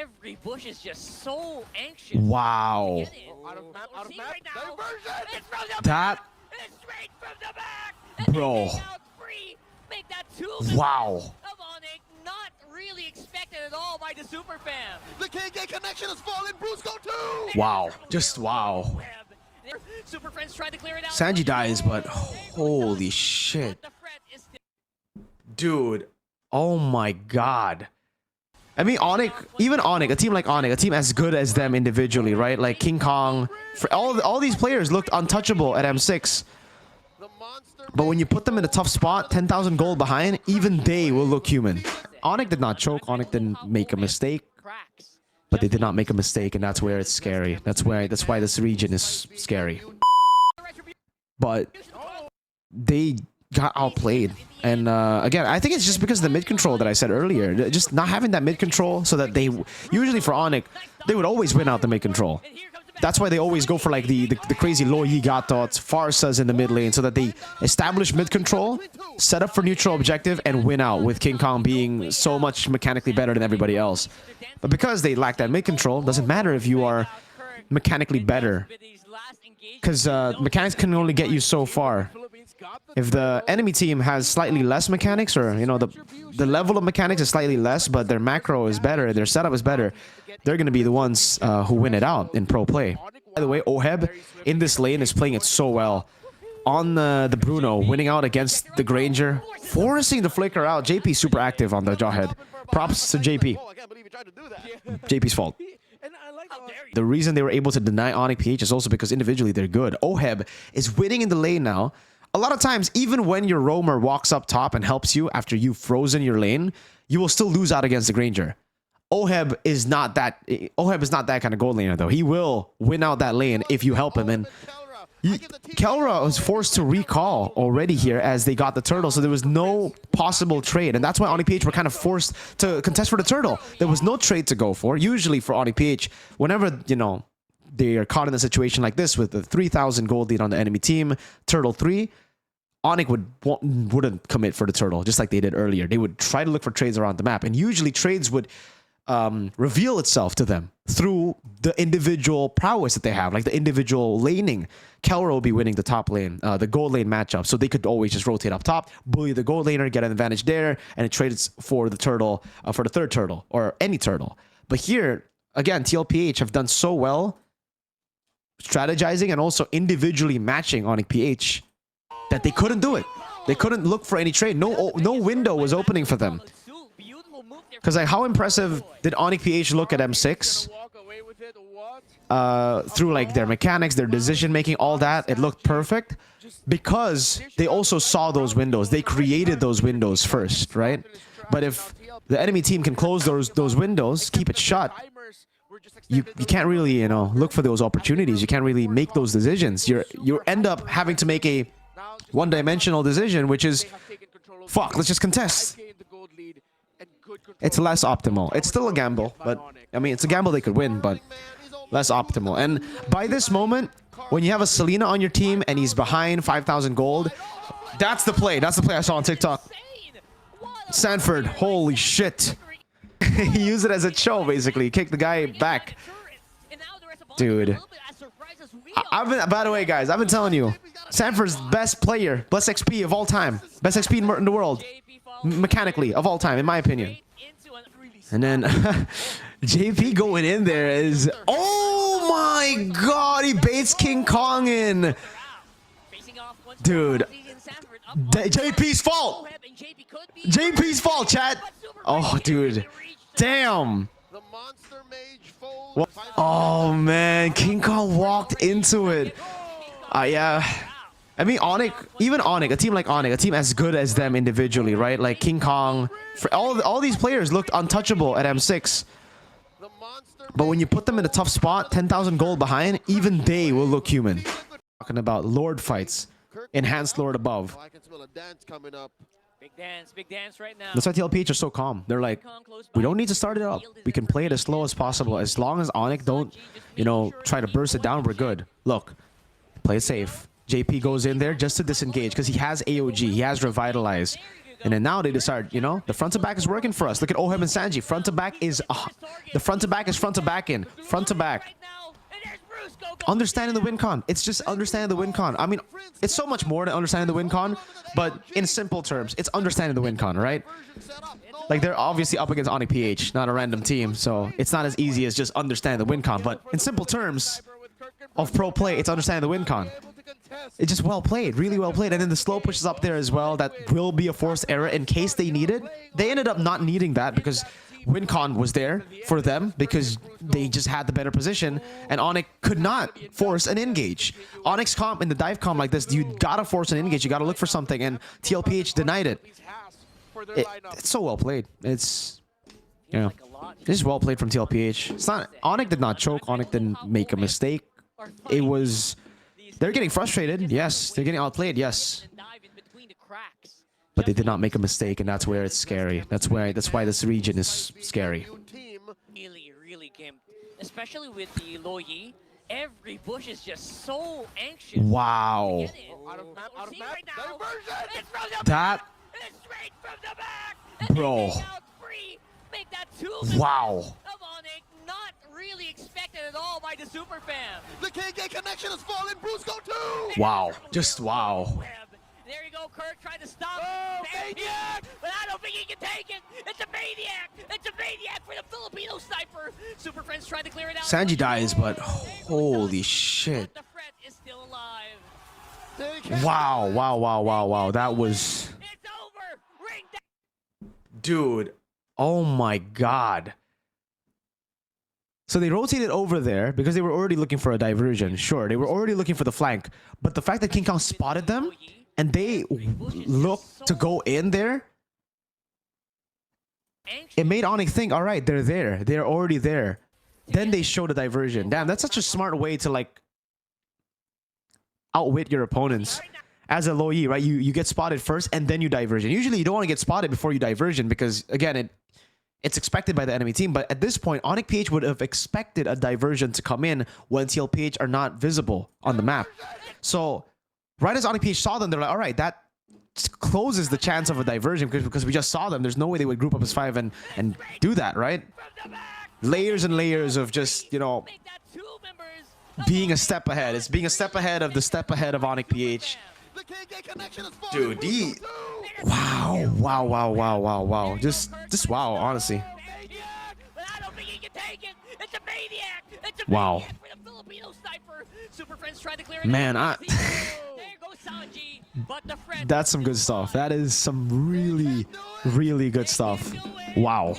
Every bush is just so anxious. Wow. Out of map, Right now. diversion! It's from the That, back! It's straight from the back! And bro. they make out free! Make that 2 Wow. of ONIC, not really expected at all by the super fam. The KK connection has fallen. Bruce go too! Wow. Just wow. Super friends trying to clear it out. Sanji dies, but holy shit. The threat is still Dude. Oh my god. I mean, ONIC, even ONIC, a team like ONIC, a team as good as them individually, right? Like King Kong, for all these players looked untouchable at M6. But when you put them in a tough spot, 10,000 gold behind, even they will look human. ONIC did not choke. ONIC didn't make a mistake, cracks. but they did not make a mistake, and that's where it's scary. That's why this region is scary. But they got outplayed. And again, I think it's just because of the mid control that I said earlier. Just not having that mid control, so that they usually for ONIC, they would always win out the mid control. That's why they always go for like the crazy low Yi Gatots, Farsas in the mid lane, so that they establish mid control, set up for neutral objective, and win out, with King Kong being so much mechanically better than everybody else. But because they lack that mid control, doesn't matter if you are mechanically better, because mechanics can only get you so far. If the enemy team has slightly less mechanics, or you know, the level of mechanics is slightly less, but their macro is better, their setup is better, they're going to be the ones who win it out in pro play. By the way, Oheb in this lane is playing it so well. On the Bruno, winning out against the Granger, forcing the flicker out. JP super active on the Jawhead. Props to JP. JP's fault. The reason they were able to deny ONIC PH is also because individually they're good. Oheb is winning in the lane now. A lot of times, even when your roamer walks up top and helps you after you've frozen your lane, you will still lose out against the Granger. Oheb is not that kind of gold laner though. He will win out that lane if you help him. And Kelra was forced to recall already here as they got the turtle, so there was no possible trade, and that's why ONIC PH were kind of forced to contest for the turtle. There was no trade to go for. Usually for ONIC PH, whenever, you know, they are caught in a situation like this with the 3,000 gold lead on the enemy team, turtle 3, ONIC wouldn't commit for the turtle, just like they did earlier. They would try to look for trades around the map, and usually trades would reveal itself to them through the individual prowess that they have, like the individual laning. Kelra will be winning the top lane, the gold lane matchup, so they could always just rotate up top, bully the gold laner, get an advantage there, and it trades for the turtle, for the third turtle, or any turtle. But here, again, TLPH have done so well strategizing and also individually matching ONIC PH that they couldn't do it. They couldn't look for any trade. No window was opening for them. Because like, how impressive did ONIC PH look at M6? Through like their mechanics, their decision making, all that, it looked perfect because they also saw those windows. They created those windows first, right? But if the enemy team can close those windows, keep it shut, you can't really, you know, look for those opportunities. You can't really make those decisions. You end up having to make a one-dimensional decision, which is, fuck, let's just contest. It's less optimal. It's still a gamble, but I mean, it's a gamble they could win, but less optimal. And by this moment, when you have a Selena on your team and he's behind 5,000 gold, that's the play. That's the play I saw on TikTok. Sanford, holy shit. He used it as a show, basically. Kicked the guy back. Dude. By the way, guys, I've been telling you, Sanford's best player, best XP of all time. Best XP in the world. Mechanically, of all time, in my opinion. And then JP going in there is... Oh my god, he baits King Kong in. Dude. JP's fault. JP's fault, chat. Oh, dude. Damn. Oh, man. King Kong walked into it. Yeah. I mean, ONIC, even ONIC, a team like ONIC, a team as good as them individually, right? Like King Kong, for all these players looked untouchable at M6. But when you put them in a tough spot, 10,000 gold behind, even they will look human. Talking about Lord fights, enhanced Lord above. Big dance right now. That's why TLPH are so calm. They're like, we don't need to start it up. We can play it as slow as possible. As long as ONIC don't, you know, try to burst it down, we're good. Look, play it safe. JP goes in there just to disengage because he has AOG. He has Revitalize. And then now they decide, you know, the front to back is working for us. Look at Ohem and Sanji. Front to back is the front to back is front to back in. Front to back. Understanding the win con. It's just understanding the win con. I mean, it's so much more than understanding the win con, but in simple terms, it's understanding the win con, right? Like, they're obviously up against ONIC PH, not a random team, so it's not as easy as just understanding the win con. But in simple terms of pro play, it's understanding the win con. It's just well played, really well played. And then the slow push is up there as well. That will be a forced error in case they need it. They ended up not needing that because WinCon was there for them because they just had the better position, and ONIC could not force an engage. ONIC's comp in the dive comp like this, you gotta force an engage, you gotta look for something, and TLPH denied it. It's so well played. It's, you know, it's well played from TLPH. It's not, ONIC did not choke, ONIC didn't make a mistake. It was, they're getting frustrated, yes. They're getting outplayed, yes. But they did not make a mistake, and that's where it's scary. That's why this region is scary. Really gimped. Especially with the Loyi. Every bush is just so anxious. Wow. That, bro. Wow. Not really expected at all by the super fam. The KK connection has fallen. Bruce go too. Wow. Just wow. There you go, Kirk trying to stop Maniac, but I don't think he can take it. It's a Maniac. It's a Maniac for the Filipino sniper. Super Friends trying to clear it out. Sanji dies, but holy shit. But the Fred is still alive. Wow, wow, wow, wow, wow. That was... It's over. Ring down. Dude. Oh my god. So they rotated over there because they were already looking for a diversion. Sure, they were already looking for the flank. But the fact that King Kong spotted them and they looked to go in there, it made ONIC think, all right, they're there. They're already there. Then they show the diversion. Damn, that's such a smart way to, like, outwit your opponents. As a low E, right? You get spotted first and then you diversion. Usually you don't want to get spotted before you diversion because, again, it's expected by the enemy team. But at this point, ONIC PH would have expected a diversion to come in when TLPH are not visible on the map. So right as ONIC PH saw them, they're like, all right, that closes the chance of a diversion because we just saw them. There's no way they would group up as 5 and do that, right? Layers and layers of just, you know, being a step ahead. It's being a step ahead of the step ahead of ONIC PH. Dude, wow, wow, wow, wow, wow, wow. Just wow, honestly. Wow. Man, that's some good stuff. That is some really, really good stuff. Wow.